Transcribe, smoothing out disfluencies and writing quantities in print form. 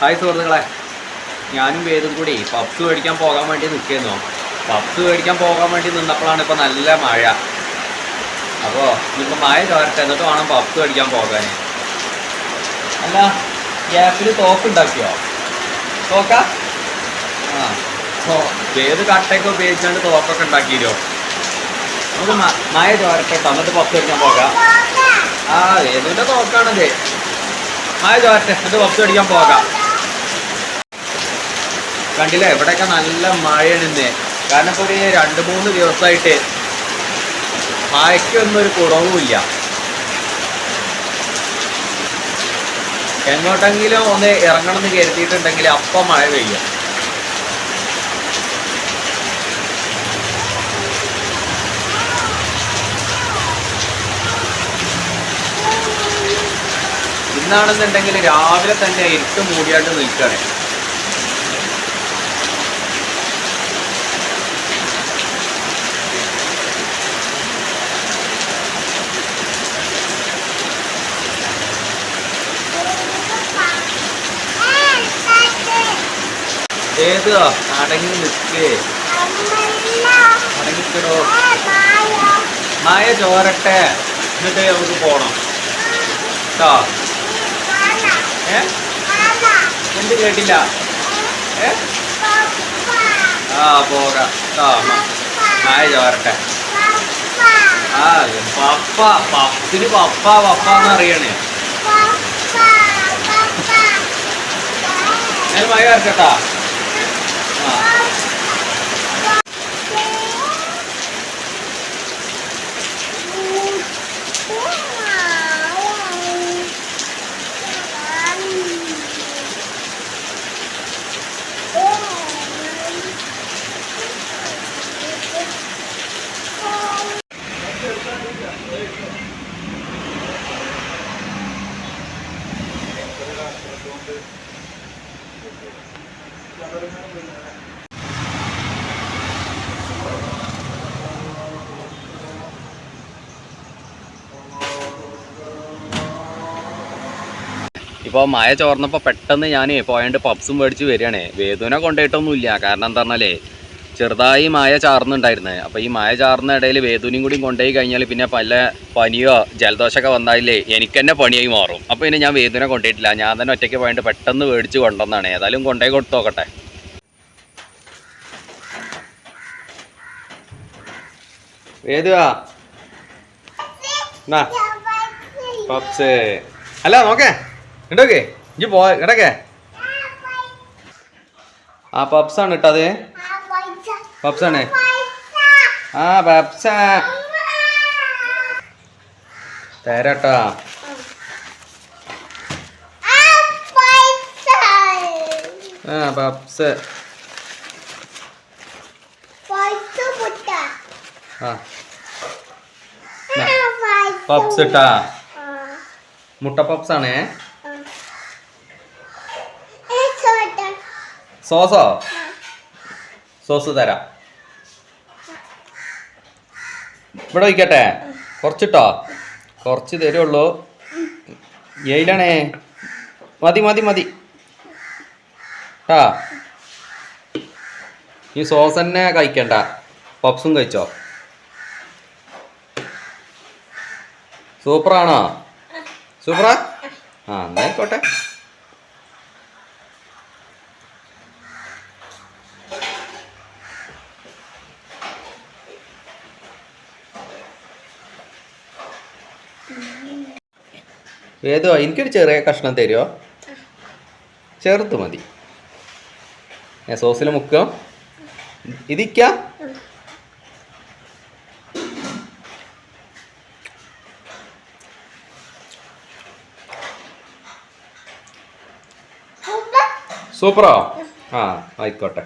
Hi സുഹൃത്തുക്കളെ, ഞാനും വേദും കൂടി പപ്സ് മേടിക്കാൻ പോകാൻ വേണ്ടി നിൽക്കുന്നു. പപ്സ് മേടിക്കാൻ പോകാൻ വേണ്ടി നിന്നപ്പോഴാണ് ഇപ്പോൾ നല്ല മഴ. അപ്പോൾ ഇനിയിപ്പോൾ മഴ ചോരട്ടെ, എന്നിട്ട് വേണം പപ്സ് മേടിക്കാൻ പോകാൻ. അല്ല, ഗ്യാപ്പിൽ തോക്ക് ഉണ്ടാക്കിയോ? തോക്ക വേദ് കട്ടയൊക്കെ ഉപയോഗിച്ചാണ്ട് തോക്കൊക്കെ ഉണ്ടാക്കിയോ? നമുക്ക് മഴ ചോരട്ടെ, എന്നിട്ട് പപ്സ് മേടിക്കാൻ പോകാം. വേദുവിൻ്റെ തോക്കാണത്. മഴ ചോരട്ടെ, എന്നിട്ട് പപ്സ് മേടിക്കാൻ പോകാം. കണ്ടില്ലേ, ഇവിടെയൊക്കെ നല്ല മഴയാണ് ഇന്ന്. കാരണം ഇപ്പോൾ ഒരു 2-3 ദിവസമായിട്ട് മഴയ്ക്കൊന്നും ഒരു കുറവുമില്ല. എങ്ങോട്ടെങ്കിലും ഒന്ന് ഇറങ്ങണം എന്ന് കരുതിയിട്ടുണ്ടെങ്കിൽ അപ്പം മഴ പെയ്യും. ഇന്നാണെന്നുണ്ടെങ്കിൽ രാവിലെ തന്നെ ഇരുട്ട് മൂടിയായിട്ട് നിൽക്കുകയാണ്. ഏത് അടങ്ങി നിൽക്കേ, അടങ്ങിക്കടോ. മഴ ചോരട്ടെ, എന്നിട്ട് നമുക്ക് പോണം കേട്ടോ. എന്ത് കേട്ടില്ല? പോകാം കേട്ടോ. മഴ ചോരട്ടെ. പപ്പ പപ്പിന് പപ്പാന്ന് അറിയണേ. ഞാൻ മഴ ചേർക്കട്ടാ. ഇപ്പോൾ മഴ ചോർന്നപ്പോൾ പെട്ടെന്ന് ഞാൻ പോയണ്ട് പപ്സും മേടിച്ച് വരികയാണേ. വേദുവിനെ കൊണ്ടുപോയിട്ടൊന്നുമില്ല. കാരണം എന്താ പറഞ്ഞാലേ, ചെറുതായി മഴ ചാർന്നുണ്ടായിരുന്നത്. അപ്പോൾ ഈ മഴ ചാർന്ന ഇടയിൽ വേദുവിനും കൂടി കൊണ്ടുപോയി കഴിഞ്ഞാൽ പിന്നെ പല പനിയോ ജലദോഷമൊക്കെ വന്നാലേ എനിക്ക് തന്നെ പണിയായി മാറും. അപ്പോൾ പിന്നെ ഞാൻ വേദുവിനെ കൊണ്ടുപോയിട്ടില്ല. ഞാൻ തന്നെ ഒറ്റയ്ക്ക് പോയിട്ട് പെട്ടെന്ന് മേടിച്ച് കൊണ്ടുവന്നാണ്. ഏതായാലും കൊണ്ടുപോയി കൊടുത്തു നോക്കട്ടെ. വേദുവാ പപ്സ് അല്ല നോക്കേ ഇട്ടോക്കെ ഇജ്ജ് പോ ഇടക്കേ. പപ്സാണ് ഇട്ടത്. പപ്സാണ്. പപ്സ തരാട്ടാ. പപ്സ് പപ്സ് ഇട്ടാ. മുട്ട പപ്സാണേ. സോസ് തരാം. ഇവിടെ വയ്ക്കട്ടെ. കുറച്ചിട്ടോ, കുറച്ച് തരുള്ളൂ. എയിലാണേ? മതി ഈ സോസ് തന്നെ കഴിക്കണ്ട, പപ്സും കഴിച്ചോ. സൂപ്പറാണോ? സൂപ്പറാ. എന്നായിക്കോട്ടെ. ഏതോ എനിക്കൊരു ചെറിയ കഷ്ണം തരുമോ? ചെറുത്ത് മതി. സോസിൽ മുക്കുക. ഇതിക്ക സൂപ്പറോ? ആയിക്കോട്ടെ.